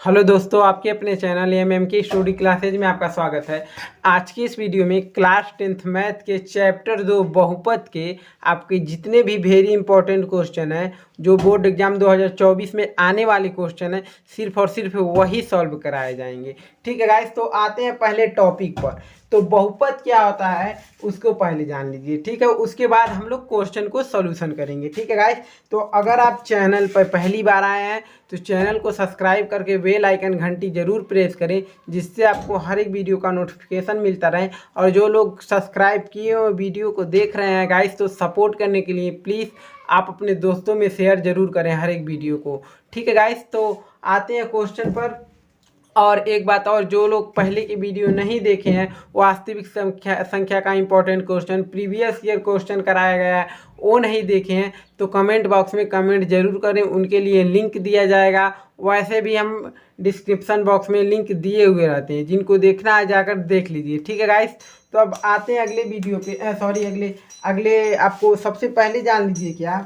Hello दोस्तों, आपके अपने चैनल के स्टडी क्लासेज में आपका स्वागत है। आज की इस वीडियो में क्लास 10th मैथ के चैप्टर 2 बहुपद के आपके जितने भी वेरी इंपॉर्टेंट क्वेश्चन हैं, जो बोर्ड एग्जाम 2024 में आने वाले क्वेश्चन हैं, सिर्फ और सिर्फ वही सॉल्व कराए जाएंगे। ठीक है गाइस, तो आते हैं पहले टॉपिक पर। तो बहुपद क्या होता है उसको पहले जान लीजिए, ठीक है। उसके बाद हम लोग क्वेश्चन को सॉल्यूशन करेंगे, ठीक है गाइस। तो अगर आप चैनल पर पहली बार आए हैं तो चैनल को सब्सक्राइब करके बेल आइकन घंटी जरूर प्रेस करें, जिससे आपको हर एक वीडियो का नोटिफिकेशन मिलता रहे। और जो लोग सब्सक्राइब किए हुए वीडियो को देख रहे हैं गाइस, तो सपोर्ट करने के लिए प्लीज़ आप अपने दोस्तों में शेयर जरूर करें हर एक वीडियो को, ठीक है गाइस। तो आते हैं क्वेश्चन पर। और एक बात और, जो लोग पहले की वीडियो नहीं देखे हैं, वास्तविक संख्या का important question previous year question कराया गया है, वो नहीं देखे हैं तो कमेंट बॉक्स में कमेंट जरूर करें, उनके लिए लिंक दिया जाएगा। वैसे भी हम डिस्क्रिप्शन बॉक्स में लिंक दिए हुए रहते हैं, जिनको देखना है जाकर देख लीजिए, ठीक है गाइस। तो अब आते हैं अगले वीडियो पे, सॉरी अगले अगले आपको सबसे पहले जान लीजिए क्या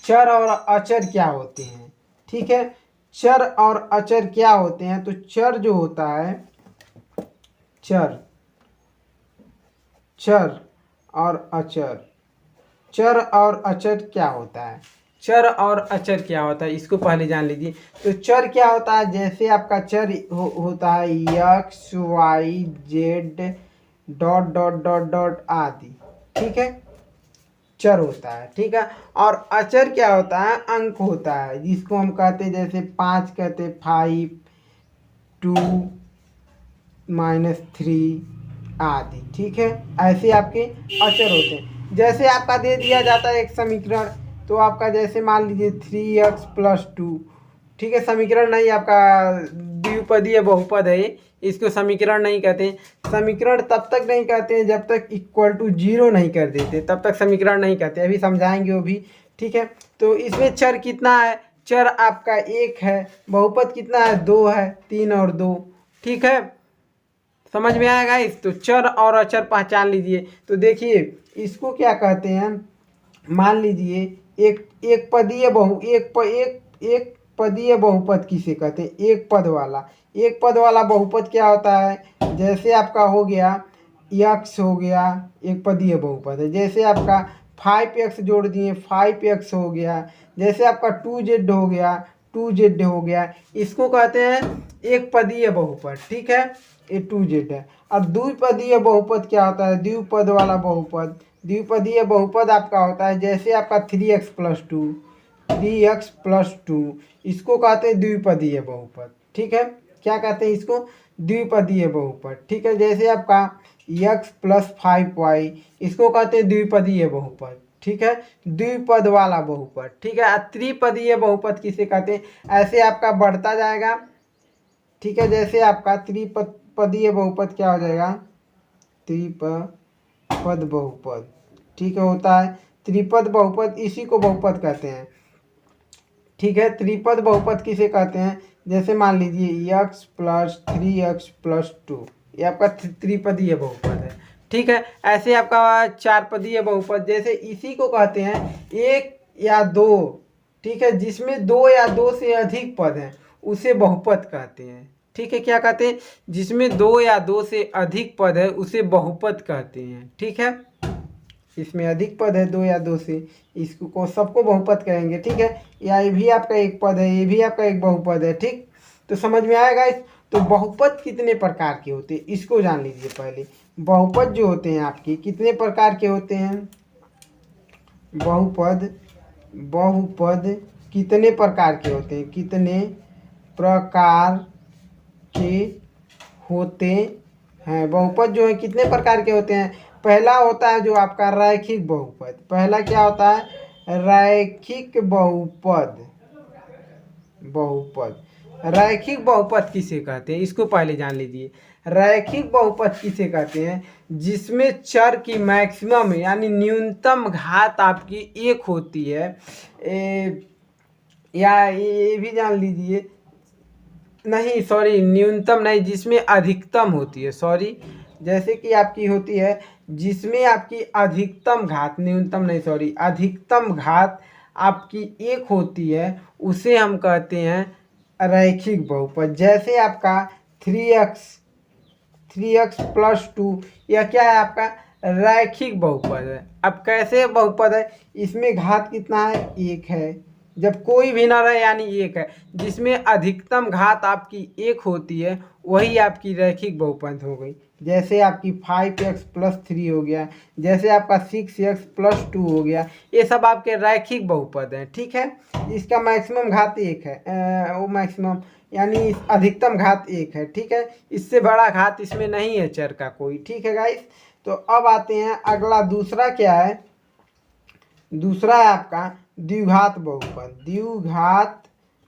चर और अचर क्या होते हैं, ठीक है। चर और अचर क्या होते हैं? तो चर जो होता है, चर चर और अचर, चर और अचर क्या होता है? चर और अचर क्या होता है इसको पहले जान लीजिए। तो चर क्या होता है? जैसे आपका चर होता है X Y Z dot dot dot dot आदि, ठीक है, चर होता है, ठीक है। और अचर क्या होता है? अंक होता है, जिसको हम कहते हैं, जैसे 5 कहते हैं 5, 2, -3 आदि, ठीक है। ऐसे आपके अचर होते हैं। जैसे आपका दे दिया जाता है एक समीकरण, तो आपका जैसे मान लीजिए 3x + 2, ठीक है। समीकरण नहीं, आपका द्विपदीय बहुपद है ये, इसको समीकरण नहीं कहते। समीकरण तब तक नहीं कहते हैं जब तक = 0 नहीं कर देते, तब तक समीकरण नहीं कहते। अभी समझाएंगे वो भी, ठीक है। तो इसमें चर कितना है? चर आपका 1 है। बहुपद कितना है? 2 है, 3 और 2, ठीक है। समझ में आएगा इस? तो चर और अचर पहचान लीजिए। तो देखिए इसको क्या कहते हैं, मान लीजिए एक पदीय एक पदीय बहुपद किसे कहते हैं? एक पद वाला। एक पद वाला बहुपद क्या होता है? जैसे आपका हो गया यक्स, हो गया एक पदीय बहुपद है। जैसे आपका 5x जोड़ दिए 5x हो गया। जैसे आपका 2z हो गया 2z हो गया, इसको कहते हैं एक पदीय बहुपद, ठीक है। ये 2z है। और द्विपदीय बहुपद क्या होता है? द्विपद वाला बहुपद। द्विपदीय बहुपद आपका होता है, जैसे आपका 3x + 2 3x + 2, इसको कहते हैं द्विपदीय बहुपद, ठीक है। क्या कहते हैं इसको? द्विपदीय बहुपद, ठीक है। जैसे आपका x + 5y, इसको कहते हैं द्विपदीय बहुपद, ठीक है। द्विपद वाला बहुपद, ठीक है। त्रिपदीय बहुपद किसे कहते हैं? ऐसे आपका बढ़ता जाएगा, ठीक है। जैसे आपका त्रिपदीय बहुपद क्या हो जाएगा? त्रिपद बहुपद, ठीक है, होता है त्रिपद बहुपद, इसी को बहुपद कहते हैं, ठीक है। त्रिपद बहुपद किसे कहते हैं? जैसे मान लीजिए x + 3x + 2, ये आपका त्रिपदीय बहुपद है, ठीक है। ऐसे आपका चारपदीय बहुपद, जैसे इसी को कहते हैं 1 या 2, ठीक है, जिसमें 2 या 2 से अधिक पद हैं उसे बहुपद कहते हैं, ठीक है। क्या कहते हैं? जिसमें 2 या 2 से अधिक पद है उसे बहुपद कहते हैं, ठीक है। इसमें अधिक पद है 2 या 2 से, इसको सबको बहुपद कहेंगे, ठीक है। या ये भी आपका एक पद है, ये भी आपका एक बहुपद है, ठीक। तो समझ में आएगा इस? तो बहुपद कितने प्रकार के होते हैं इसको जान लीजिए पहले। बहुपद जो होते हैं आपके कितने प्रकार के होते हैं? बहुपद कितने प्रकार के होते हैं? कितने प्रकार के होते हैं? बहुपद जो है कितने प्रकार के होते हैं? पहला होता है जो आपका रैखिक बहुपद। पहला क्या होता है? रैखिक बहुपद। रैखिक बहुपद किसे कहते हैं इसको पहले जान लीजिए। रैखिक बहुपद किसे कहते हैं? जिसमें चर की मैक्सिमम यानी न्यूनतम घात आपकी 1 होती है, या ये भी जान लीजिए, नहीं सॉरी, न्यूनतम नहीं, जिसमें अधिकतम होती है, सॉरी, जैसे कि आपकी होती है जिसमें आपकी अधिकतम घात, न्यूनतम नहीं सॉरी, अधिकतम घात आपकी 1 होती है, उसे हम कहते हैं रैखिक बहुपद। जैसे आपका 3x प्लस 2 यह क्या है आपका रैखिक बहुपद है। अब कैसे बहुपद है, इसमें घात कितना है 1 है, जब कोई भी ना रहे यानी 1 है, जिसमें अधिकतम घात आपकी 1 होती है वही आपकी रैखिक बहुपद हो गई। जैसे आपकी 5x प्लस 3 हो गया, जैसे आपका 6x प्लस 2 हो गया, ये सब आपके रैखिक बहुपद हैं। ठीक है, इसका मैक्सिमम घात 1 है, वो मैक्सिमम यानी अधिकतम घात 1 है। ठीक है, इससे बड़ा घात इसमें नहीं है चर का कोई। ठीक है गाइस, तो अब आते हैं अगला, दूसरा क्या है, दूसरा है आपका द्विघात बहुपद। द्विघात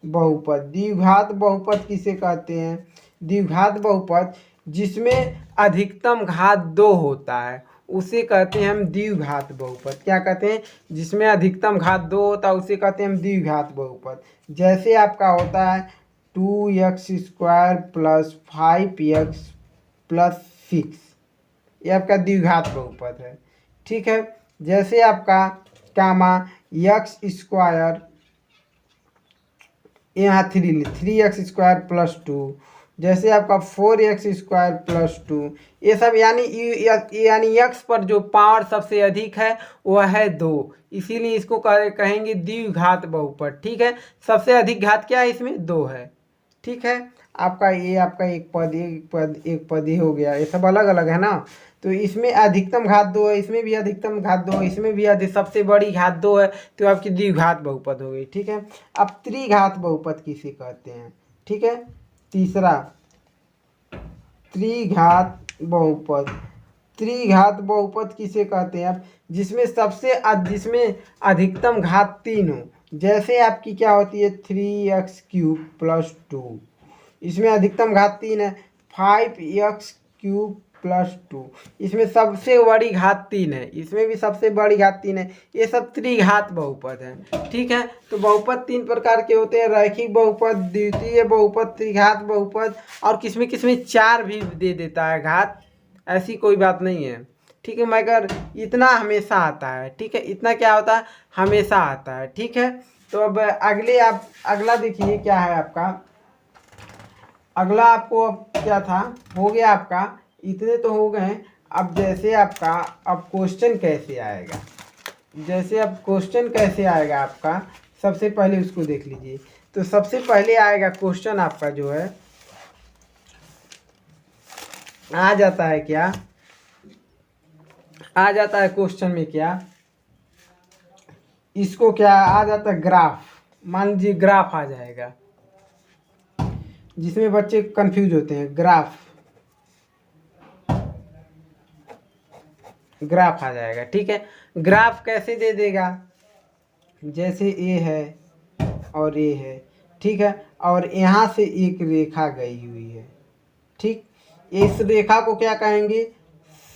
बहुपद, द्विघात बहुपद किसे कहते हैं, द्विघात बहुपद जिसमें अधिकतम घात 2 होता है उसे कहते हैं हम द्विघात बहुपद। क्या कहते हैं, जिसमें अधिकतम घात 2 होता है उसे कहते हैं हम द्विघात बहुपद। जैसे आपका होता है 2x² प्लस 5x प्लस 6, ये आपका द्विघात बहुपद है। ठीक है, जैसे आपका कामा x², यहाँ 3x² प्लस 2, जैसे आपका 4x² प्लस 2, ये सब यानी x पर जो पावर सबसे अधिक है वह है 2, इसीलिए इसको कहेंगे द्विघात बहुपद। ठीक है, सबसे अधिक घात क्या है इसमें 2 है। ठीक है, आपका ये आपका एक पद ही हो गया, ये सब अलग अलग है ना, तो इसमें अधिकतम घात 2 है, इसमें भी अधिकतम घात 2 है, इसमें भी सबसे बड़ी घात 2 है, तो आपकी द्विघात बहुपद हो गई। ठीक है, अब त्रिघात बहुपद किसे कहते हैं। ठीक है, तीसरा त्रिघात बहुपद। त्रिघात बहुपद किसे कहते हैं आप, जिसमें अधिकतम घात 3 हो। जैसे आपकी क्या होती है 3x³ प्लस 2, इसमें अधिकतम घात 3 है। 5x³ प्लस 2, इसमें सबसे बड़ी घात 3 है, इसमें भी सबसे बड़ी घात 3 है। ये सब त्रिघात बहुपद है। ठीक है, तो बहुपद 3 प्रकार के होते हैं, रैखिक बहुपद, द्वितीय बहुपद, त्रिघात बहुपद, और किसमें 4 भी दे देता है घात, ऐसी कोई बात नहीं है। ठीक है, मगर इतना हमेशा आता है। ठीक है, इतना क्या होता है, हमेशा आता है। ठीक है, तो अब अगला देखिए क्या है आपका, अगला आपको अब क्या था, हो गया आपका, इतने तो हो गए। अब जैसे आपका अब क्वेश्चन कैसे आएगा, जैसे अब क्वेश्चन कैसे आएगा आपका, सबसे पहले उसको देख लीजिए। तो सबसे पहले आएगा क्वेश्चन आपका जो है, आ जाता है क्या, आ जाता है क्वेश्चन में क्या, इसको क्या आ जाता है ग्राफ, मान लीजिए ग्राफ आ जाएगा, जिसमें बच्चे कंफ्यूज होते हैं। ग्राफ आ जाएगा। ठीक है, ग्राफ कैसे दे देगा, जैसे ए है और ए है। ठीक है, और यहाँ से एक रेखा गई हुई है। ठीक, इस रेखा को क्या कहेंगे,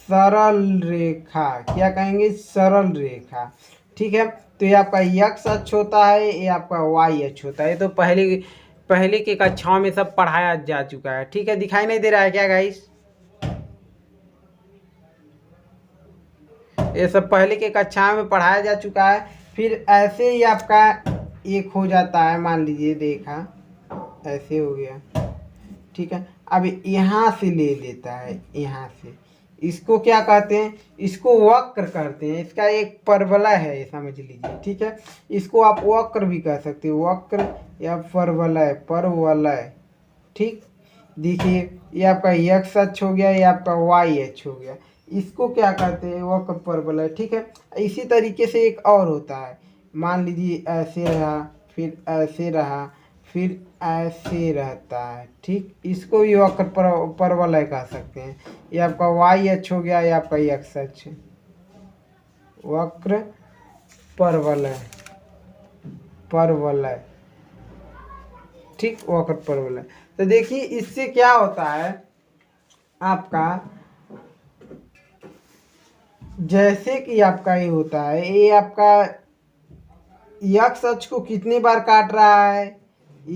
सरल रेखा। क्या कहेंगे, सरल रेखा। ठीक है, तो ये आपका x अक्ष होता है, ये आपका y अक्ष होता है। ये तो पहले के कक्षाओं में सब पढ़ाया जा चुका है। ठीक है, दिखाई नहीं दे रहा है क्या गाइस, ये सब पहले के कक्षा में पढ़ाया जा चुका है। फिर ऐसे ही आपका एक हो जाता है, मान लीजिए देखा ऐसे हो गया। ठीक है, अब यहाँ से ले लेता है, यहाँ से, इसको क्या कहते हैं, इसको वक्र कहते हैं। इसका एक परवलय है, समझ लीजिए। ठीक है, इसको आप वक्र भी कह सकते हो, वक्र या परवलय। ठीक, देखिए ये आपका x अक्ष हो गया, ये आपका y अक्ष हो गया, इसको क्या कहते हैं, वक्र परवलय। ठीक है, इसी तरीके से एक और होता है, मान लीजिए ऐसे रहा, फिर ऐसे रहा, फिर ऐसे रहता है। ठीक, इसको भी वक्र परवलय कह सकते हैं। ये आपका y अक्ष हो गया, ये आपका x अक्ष, वक्र परवलय। ठीक, वक्र परवलय। तो देखिए इससे क्या होता है आपका, जैसे कि आपका ये होता है, ये आपका x अक्ष को कितनी बार काट रहा है,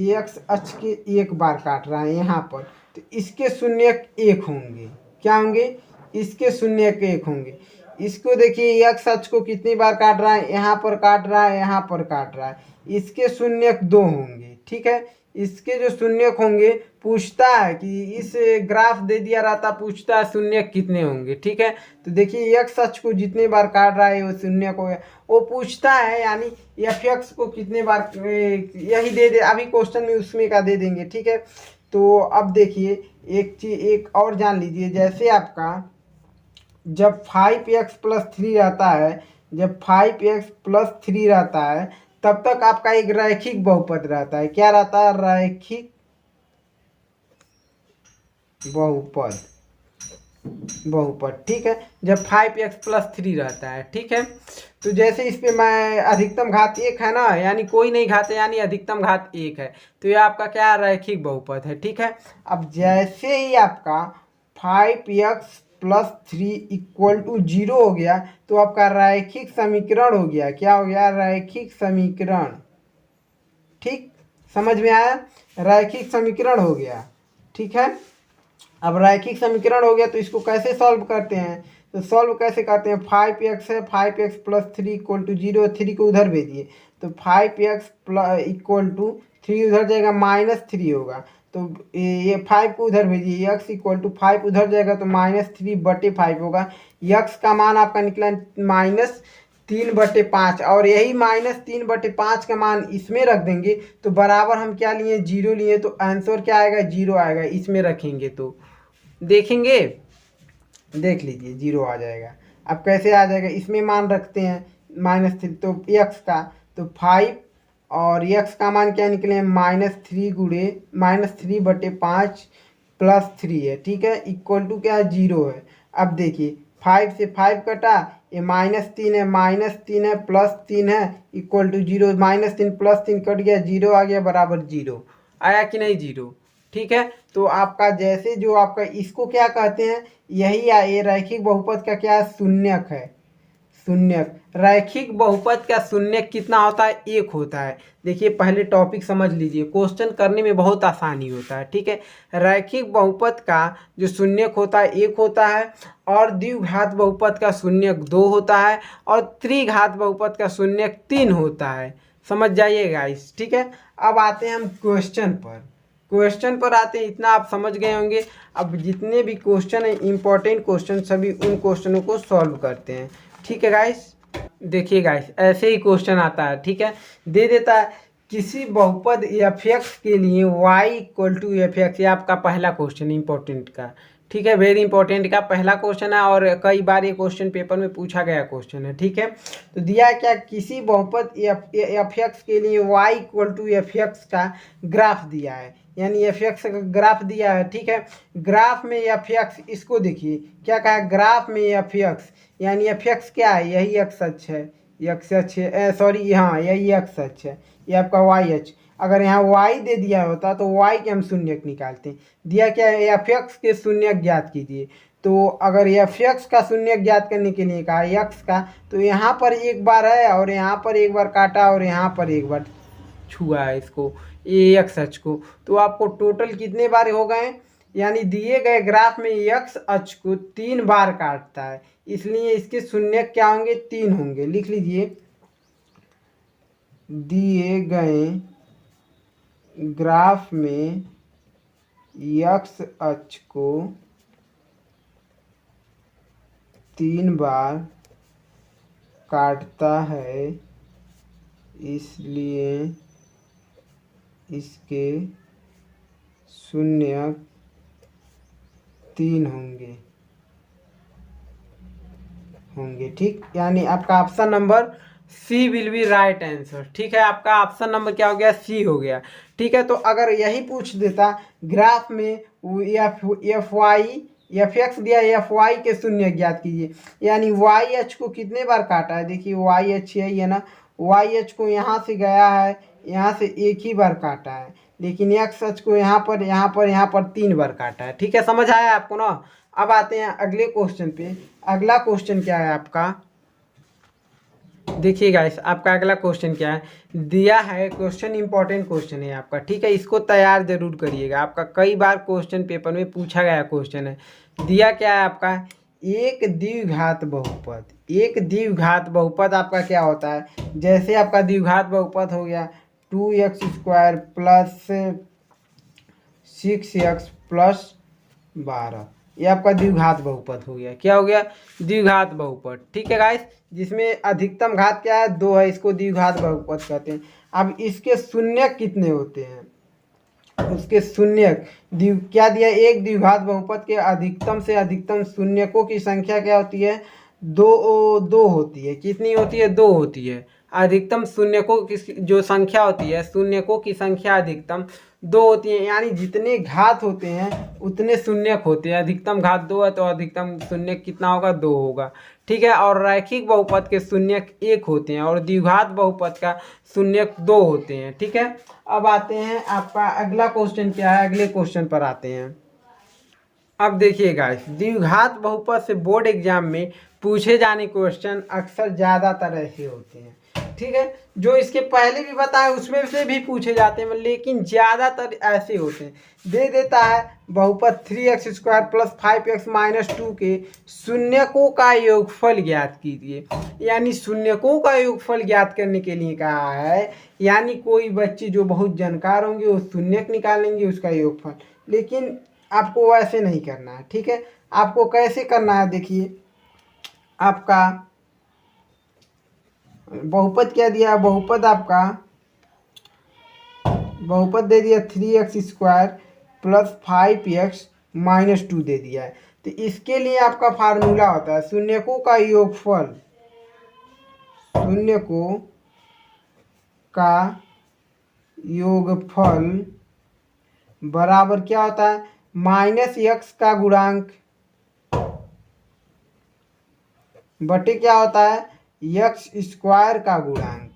x अक्ष के एक बार काट रहा है यहाँ पर, तो इसके शून्यक 1 होंगे। क्या होंगे, इसके शून्यक 1 होंगे। इसको देखिए x अक्ष को कितनी बार काट रहा है, यहाँ पर काट रहा है, यहाँ पर काट रहा है, इसके शून्यक 2 होंगे। ठीक है, इसके जो शून्यक होंगे पूछता है कि इस ग्राफ दे दिया रहता, पूछता है शून्यक कितने होंगे। ठीक है, तो देखिए एक्स अक्ष को जितने बार काट रहा है वो शून्यक हो गया, वो पूछता है यानी एफ एक्स को कितने बार, यही दे दे अभी क्वेश्चन में उसमें का दे देंगे। ठीक है, तो अब देखिए एक चीज एक और जान लीजिए, जैसे आपका जब 5x+3 रहता है, जब 5x+3 रहता है तब तक आपका एक रैखिक बहुपद रहता है। क्या रहता है? रैखिक बहुपद, बहुपद। ठीक है, जब 5x+3 रहता है। ठीक है, तो जैसे इस पे मैं अधिकतम घात 1 है ना, यानी कोई नहीं घात है, यानी अधिकतम घात 1 है, तो ये आपका क्या रैखिक बहुपद है। ठीक है, अब जैसे ही आपका 5x+3 इक्वल टू 0 हो गया तो आपका रैखिक समीकरण हो गया। क्या हो गया? रैखिक समीकरण। ठीक, समझ में आया? रैखिक समीकरण हो गया। ठीक है, अब रैखिक समीकरण हो गया तो इसको कैसे सॉल्व करते हैं? तो सॉल्व कैसे करते हैं? 5x है, 5x+3 इक्वल टू 0, 3 को उधर भेजिए तो 5x इक्वल टू 3 उधर जाएगा -3 होगा, तो ये 5 को उधर भेजिए, x इक्वल टू 5 उधर जाएगा तो -3/5 होगा। x का मान आपका निकला -3/5, और यही -3/5 का मान इसमें रख देंगे तो बराबर हम क्या लिए? 0 लिए, तो आंसर क्या आएगा? 0 आएगा। इसमें रखेंगे तो देखेंगे, देख लीजिए 0 आ जाएगा। अब कैसे आ जाएगा? इसमें मान रखते हैं -3, तो x का, तो 5 और x का मान क्या निकले? -3 गुणे -3/5 +3 है। ठीक है, इक्वल टू क्या है? 0 है। अब देखिए 5 से 5 कटा, ये -3 है, -3 है, +3 है, इक्वल टू 0, -3 +3 कट गया, 0 आ गया, बराबर 0 आया कि नहीं? 0। ठीक है, तो आपका जैसे जो आपका इसको क्या कहते हैं? यही ये रैखिक बहुपद का क्या है? शून्यक है। शून्यक, रैखिक बहुपद का शून्यक कितना होता है? 1 होता है। देखिए पहले टॉपिक समझ लीजिए, क्वेश्चन करने में बहुत आसानी होता है। ठीक है, रैखिक बहुपद का जो शून्यक होता है 1 होता है, और द्विघात बहुपद का शून्यक 2 होता है, और त्रिघात बहुपद का शून्यक 3 होता है। समझ जाइएगा इस। ठीक है, अब आते हैं हम क्वेश्चन पर। क्वेश्चन पर आते हैं, इतना आप समझ गए होंगे। अब जितने भी क्वेश्चन हैं इंपॉर्टेंट क्वेश्चन, सभी उन क्वेश्चनों को सॉल्व करते हैं। ठीक है गाइस, देखिए गाइस ऐसे ही क्वेश्चन आता है। ठीक है, दे देता है किसी बहुपद f(x) के लिए y इक्वल टू f(x), ये आपका पहला क्वेश्चन इंपॉर्टेंट का। ठीक है, वेरी इंपॉर्टेंट का पहला क्वेश्चन है, और कई बार ये क्वेश्चन पेपर में पूछा गया क्वेश्चन है। ठीक है, तो दिया है क्या? किसी बहुपद f(x) के लिए y इक्वल टू f(x) का ग्राफ दिया है, यानी f(x) का ग्राफ दिया है। ठीक है, ग्राफ में f(x), इसको देखिए क्या कहा है? ग्राफ में f(x), यानी f(x) क्या है? यही x अक्ष है, x अक्ष है, सॉरी हाँ यही x अक्ष है, ये आपका y अक्ष। अगर यहाँ y दे दिया होता तो y के हम शून्यक निकालते। दिया क्या है? f(x) के शून्यक ज्ञात कीजिए। तो अगर f(x) का शून्यक ज्ञात करने के लिए कहा x का, तो यहाँ पर एक बार है, और यहाँ पर एक बार काटा, और यहाँ पर एक बार छुआ है इसको, ये x अक्ष को, तो आपको टोटल कितने बार हो गए? यानी दिए गए ग्राफ में x अक्ष को 3 बार काटता है, इसलिए इसके शून्यक क्या होंगे? 3 होंगे। लिख लीजिए, दिए गए ग्राफ में x अक्ष को 3 बार काटता है, इसलिए इसके शून्यक 3 होंगे। ठीक, यानी आपका option number C will be right answer. ठीक है, आपका ऑप्शन नंबर क्या हो गया? सी हो गया। ठीक है, तो अगर यही पूछ देता ग्राफ में f(x) दिया, fy के शून्य ज्ञात कीजिए, यानी y अक्ष को कितने बार काटा है? देखिए y अक्ष यही है ना, y अक्ष को यहाँ से गया है, यहाँ से एक ही बार काटा है, लेकिन x अक्ष को यहाँ पर 3 बार काटा है। ठीक है, समझ आया आपको ना? अब आते हैं अगले क्वेश्चन पे। अगला क्वेश्चन क्या है आपका? देखिए गाइस, आपका अगला क्वेश्चन क्या है? दिया है क्वेश्चन, इंपॉर्टेंट क्वेश्चन है आपका। ठीक है, इसको तैयार जरूर करिएगा, आपका कई बार क्वेश्चन पेपर में पूछा गया क्वेश्चन है। दिया क्या है आपका? एक द्विघात बहुपद। एक द्विघात बहुपद आपका क्या होता है? जैसे आपका द्विघात बहुपद हो गया 2x² प्लस 6x प्लस 12, ये आपका द्विघात बहुपद हो गया। क्या हो गया? द्विघात बहुपद। ठीक है गाइस, जिसमें अधिकतम घात क्या है? 2 है, इसको द्विघात बहुपद कहते हैं। अब इसके शून्यक कितने होते हैं? उसके शून्यक क्या दिया? एक द्विघात बहुपद के अधिकतम से अधिकतम शून्यकों की संख्या क्या होती है? दो होती है। कितनी होती है? 2 होती है। अधिकतम शून्यकों की जो संख्या होती है, शून्यकों की संख्या अधिकतम 2 होती है। यानी जितने घात होते हैं उतने शून्यक होते हैं। अधिकतम घात 2 है तो अधिकतम शून्यक कितना होगा? 2 होगा। ठीक है, और रैखिक बहुपद के शून्यक 1 होते हैं और द्विघात बहुपद का शून्यक 2 होते हैं। ठीक है, अब आते हैं आपका अगला क्वेश्चन क्या है? अगले क्वेश्चन पर आते हैं। अब देखिए गाइस, द्विघात बहुपद से बोर्ड एग्जाम में पूछे जाने क्वेश्चन अक्सर ज़्यादातर ऐसे होते हैं। ठीक है, जो इसके पहले भी बताए उसमें से भी पूछे जाते हैं, लेकिन ज़्यादातर ऐसे होते हैं। दे देता है बहुपद 3x² प्लस 5x माइनस 2 के शून्यकों का योगफल ज्ञात कीजिए। यानी शून्यकों का योगफल ज्ञात करने के लिए कहा है। यानी कोई बच्चे जो बहुत जानकार होंगे वो शून्यक निकालेंगे उसका योगफल, लेकिन आपको वैसे नहीं करना है। ठीक है, आपको कैसे करना है? देखिए, आपका बहुपद क्या दिया? बहुपद आपका बहुपद दे दिया 3x² प्लस 5x माइनस 2 दे दिया है। तो इसके लिए आपका फार्मूला होता है शून्यकों का योगफल। शून्यकों का योगफल बराबर क्या होता है? माइनस x का गुणांक बटे क्या होता है? x² का गुणांक।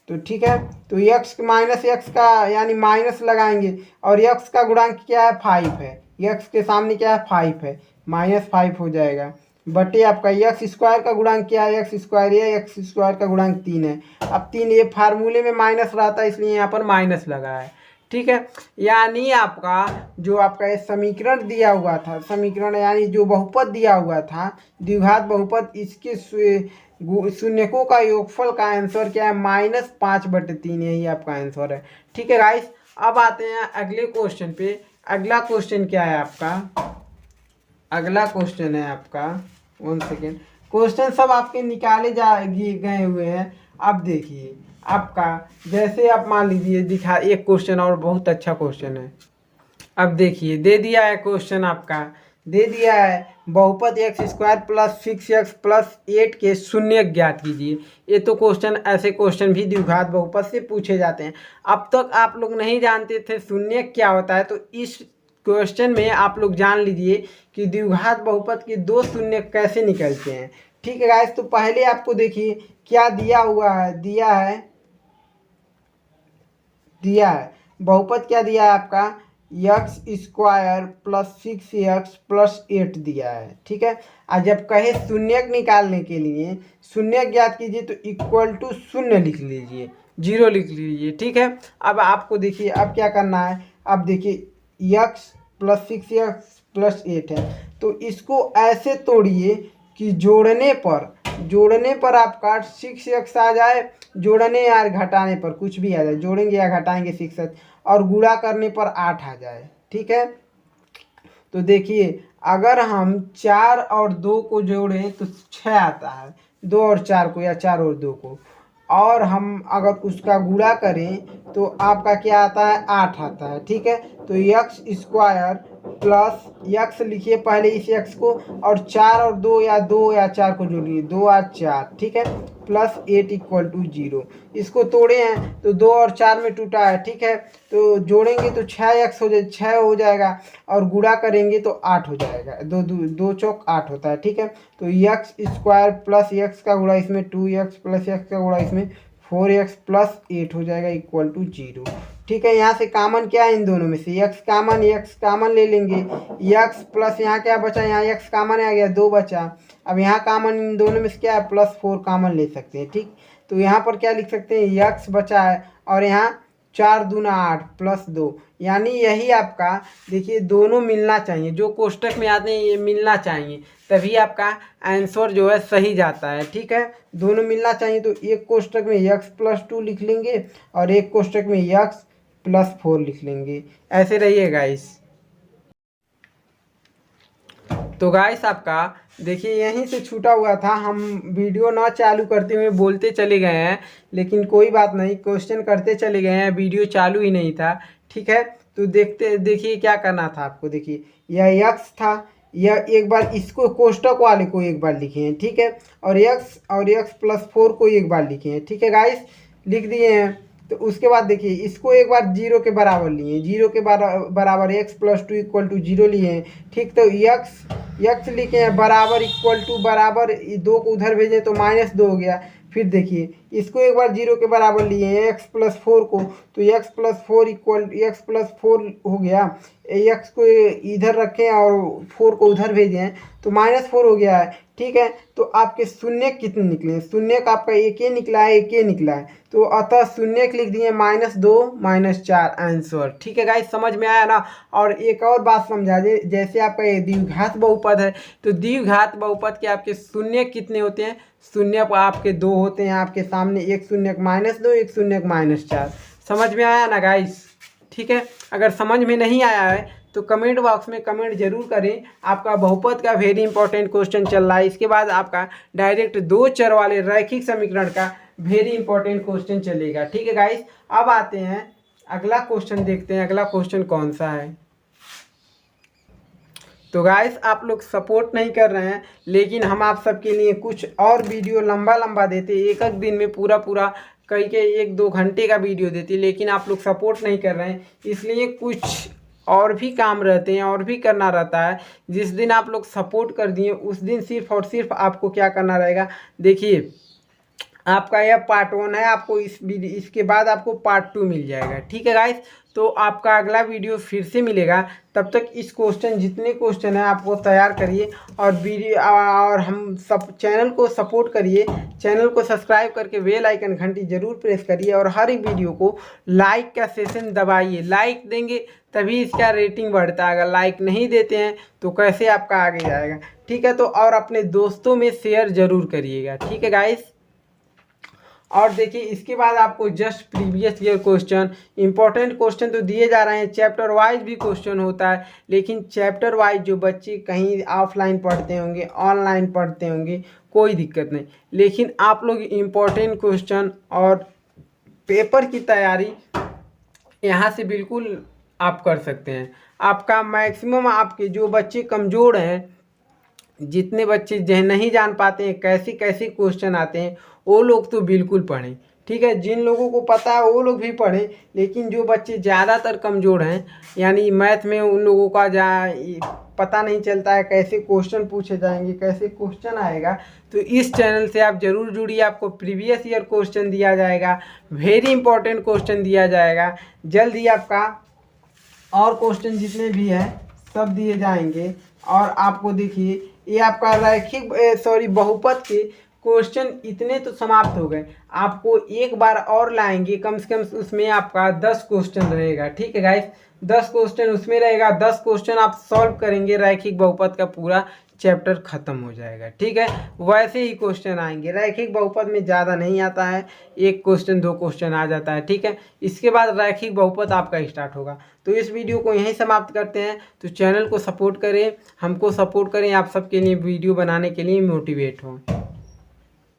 तो ठीक है, तो x माइनस x का यानी माइनस लगाएंगे और x का गुणांक क्या है? 5 है। x के सामने क्या है? 5 है, -5 हो जाएगा बटे आपका x² का गुणांक क्या है? x², ये x² का गुणांक 3 है। अब 3 ये फार्मूले में माइनस रहता है इसलिए यहाँ पर माइनस लगा है। ठीक है, यानी आपका जो आपका ये समीकरण दिया हुआ था, समीकरण यानी जो बहुपद दिया हुआ था द्विघात बहुपद, इसके शून्यकों का योगफल का आंसर क्या है? -5/3, यही आपका आंसर है। ठीक है गाइस, अब आते हैं अगले क्वेश्चन पे। अगला क्वेश्चन क्या है आपका? अगला क्वेश्चन है आपका, 1 सेकेंड, क्वेश्चन सब आपके निकाले गए हुए हैं। अब देखिए आपका, जैसे आप मान लीजिए दिखा एक क्वेश्चन और बहुत अच्छा क्वेश्चन है। अब देखिए दे दिया है क्वेश्चन, आपका दे दिया है बहुपद x² प्लस 6x प्लस 8 के शून्यक ज्ञात कीजिए। ये तो क्वेश्चन, ऐसे क्वेश्चन भी द्विघात बहुपद से पूछे जाते हैं। अब तक आप लोग नहीं जानते थे शून्यक क्या होता है, तो इस क्वेश्चन में आप लोग जान लीजिए कि द्विघात बहुपद के 2 शून्यक कैसे निकलते हैं। ठीक है गाइस, तो पहले आपको देखिए क्या दिया हुआ है। दिया है बहुपद क्या दिया है आपका? x² प्लस 6x प्लस 8 दिया है। ठीक है, और जब कहे शून्यक निकालने के लिए शून्यक ज्ञात कीजिए तो इक्वल टू 0 लिख लीजिए, 0 लिख लीजिए। ठीक है, अब आपको देखिए अब क्या करना है। अब देखिए x प्लस 6x प्लस 8 है, तो इसको ऐसे तोड़िए कि जोड़ने पर आपका 6x आ जाए, जोड़ने या घटाने पर कुछ भी आ जाए, जोड़ेंगे या घटाएंगे 6x, और गुणा करने पर 8 आ जाए। ठीक है, तो देखिए अगर हम 4 और 2 को जोड़ें तो 6 आता है, 2 और 4 को या 4 और 2 को, और हम अगर उसका गुणा करें तो आपका क्या आता है? 8 आता है। ठीक है, तो x² प्लस x लिखिए पहले इस x को, और 4 और 2 या 4 को जोड़िए, 2 और 4। ठीक है, प्लस 8 इक्वल टू 0। इसको तोड़े हैं तो 2 और 4 में टूटा है। ठीक है, तो जोड़ेंगे तो 6 हो जाएगा, और गुणा करेंगे तो 8 हो जाएगा। 2 चौक 8 होता है। ठीक है, तो x² प्लस x का गुणा इसमें 2x प्लस x का गुणा इसमें 4x प्लस 8 हो जाएगा इक्वल टू 0। ठीक है, यहाँ से कामन क्या है? इन दोनों में से x कामन ले लेंगे। x प्लस यहाँ क्या बचा? यहाँ x कामन आ गया, 2 बचा। अब यहाँ कामन इन दोनों में से क्या है? +4 कामन ले सकते हैं। ठीक, तो यहाँ पर क्या लिख सकते हैं? x बचा है और यहाँ 4 दूना 8 प्लस 2, यानी यही आपका देखिए दोनों मिलना चाहिए, जो कोष्टक में आते हैं ये मिलना चाहिए, तभी आपका आंसर जो है सही जाता है। ठीक है, दोनों मिलना चाहिए, तो एक कोष्टक में x+2 लिख लेंगे और एक कोष्टक में x+4 लिख लेंगे, ऐसे रहिए गाइस। तो गाइस आपका देखिए यहीं से छूटा हुआ था, हम वीडियो ना चालू करते हुए बोलते चले गए हैं, लेकिन कोई बात नहीं, क्वेश्चन करते चले गए हैं, वीडियो चालू ही नहीं था। ठीक है, तो देखिए क्या करना था आपको। देखिए यह x था, यह एक बार इसको कोष्टक वाले को एक बार लिखे हैं, ठीक है, और x+4 को एक बार लिखे हैं। ठीक है गाइस, लिख दिए हैं। तो उसके बाद देखिए इसको एक बार 0 के बराबर लिए, 0 के बराबर x+2 इक्वल टू 0 लिए हैं। ठीक, तो x लिखे हैं बराबर इक्वल टू बराबर 2 को उधर भेजें तो -2 हो गया। फिर देखिए इसको एक बार 0 के बराबर लिए हैं x+4 को, तो x+4 हो गया। x को इधर रखें और 4 को उधर भेजें तो -4 हो गया है। ठीक है, तो आपके शून्य कितने निकले? शून्य का आपका एक ही निकला है, एक ही निकला है, तो अतः शून्य लिख दिए -2 -4 आंसर। ठीक है गाइस, समझ में आया ना। और एक और बात समझा दे, जैसे आपका ये द्विघात बहुपद है, तो द्विघात बहुपद के आपके शून्य कितने होते हैं? शून्य आपके 2 होते हैं आपके सामने, एक शून्य -2, एक शून्य -4। समझ में आया ना गाइस? ठीक है, अगर समझ में नहीं आया है तो कमेंट बॉक्स में कमेंट जरूर करें। आपका बहुपद का वेरी इंपॉर्टेंट क्वेश्चन चल रहा है, इसके बाद आपका डायरेक्ट 2 चर वाले रैखिक समीकरण का वेरी इंपॉर्टेंट क्वेश्चन चलेगा। ठीक है गाइस, अब आते हैं अगला क्वेश्चन, देखते हैं अगला क्वेश्चन कौन सा है। तो गाइस आप लोग सपोर्ट नहीं कर रहे हैं, लेकिन हम आप सबके लिए कुछ और वीडियो लंबा देते, एक दिन में पूरा कई के 1-2 घंटे का वीडियो देती, लेकिन आप लोग सपोर्ट नहीं कर रहे हैं, इसलिए कुछ और भी काम रहते हैं और भी करना रहता है। जिस दिन आप लोग सपोर्ट कर दिए उस दिन सिर्फ और सिर्फ आपको क्या करना रहेगा। देखिए आपका यह पार्ट 1 है, आपको इसके बाद आपको पार्ट 2 मिल जाएगा। ठीक है गाइस, तो आपका अगला वीडियो फिर से मिलेगा, तब तक इस क्वेश्चन जितने क्वेश्चन हैं आपको तैयार करिए और वीडियो और हम सब चैनल को सपोर्ट करिए, चैनल को सब्सक्राइब करके बेल आइकन घंटी जरूर प्रेस करिए और हर एक वीडियो को लाइक का सेशन दबाइए। लाइक देंगे तभी इसका रेटिंग बढ़ता है, अगर लाइक नहीं देते हैं तो कैसे आपका आगे जाएगा। ठीक है, तो और अपने दोस्तों में शेयर जरूर करिएगा। ठीक है गाइस, और देखिए इसके बाद आपको just previous year question, important question तो दिए जा रहे हैं, चैप्टर वाइज भी क्वेश्चन होता है, लेकिन चैप्टर वाइज जो बच्चे कहीं ऑफलाइन पढ़ते होंगे, ऑनलाइन पढ़ते होंगे, कोई दिक्कत नहीं, लेकिन आप लोग इंपॉर्टेंट क्वेश्चन और पेपर की तैयारी यहाँ से बिल्कुल आप कर सकते हैं। आपका मैक्सिमम आपके जो बच्चे कमज़ोर हैं, जितने बच्चे नहीं जान पाते हैं कैसे कैसे क्वेश्चन आते हैं, वो लोग तो बिल्कुल पढ़ें। ठीक है, जिन लोगों को पता है वो लोग भी पढ़ें, लेकिन जो बच्चे ज़्यादातर कमज़ोर हैं, यानी मैथ में उन लोगों का पता नहीं चलता है कैसे क्वेश्चन पूछे जाएंगे, कैसे क्वेश्चन आएगा, तो इस चैनल से आप ज़रूर जुड़िए। आपको प्रीवियस ईयर क्वेश्चन दिया जाएगा, वेरी इंपॉर्टेंट क्वेश्चन दिया जाएगा, जल्द ही आपका और क्वेश्चन जितने भी हैं सब दिए जाएंगे। और आपको देखिए ये आपका रैखिक बहुपद के क्वेश्चन इतने तो समाप्त हो गए, आपको एक बार और लाएंगे, कम से कम उसमें आपका 10 क्वेश्चन रहेगा। ठीक है गाइस, 10 क्वेश्चन उसमें रहेगा, 10 क्वेश्चन आप सॉल्व करेंगे, रैखिक बहुपद का पूरा चैप्टर खत्म हो जाएगा। ठीक है, वैसे ही क्वेश्चन आएंगे, रैखिक बहुपद में ज़्यादा नहीं आता है, 1 क्वेश्चन 2 क्वेश्चन आ जाता है। ठीक है, इसके बाद रैखिक बहुपद आपका स्टार्ट होगा। तो इस वीडियो को यहीं समाप्त करते हैं। तो चैनल को सपोर्ट करें, हमको सपोर्ट करें, आप सबके लिए वीडियो बनाने के लिए मोटिवेट हों।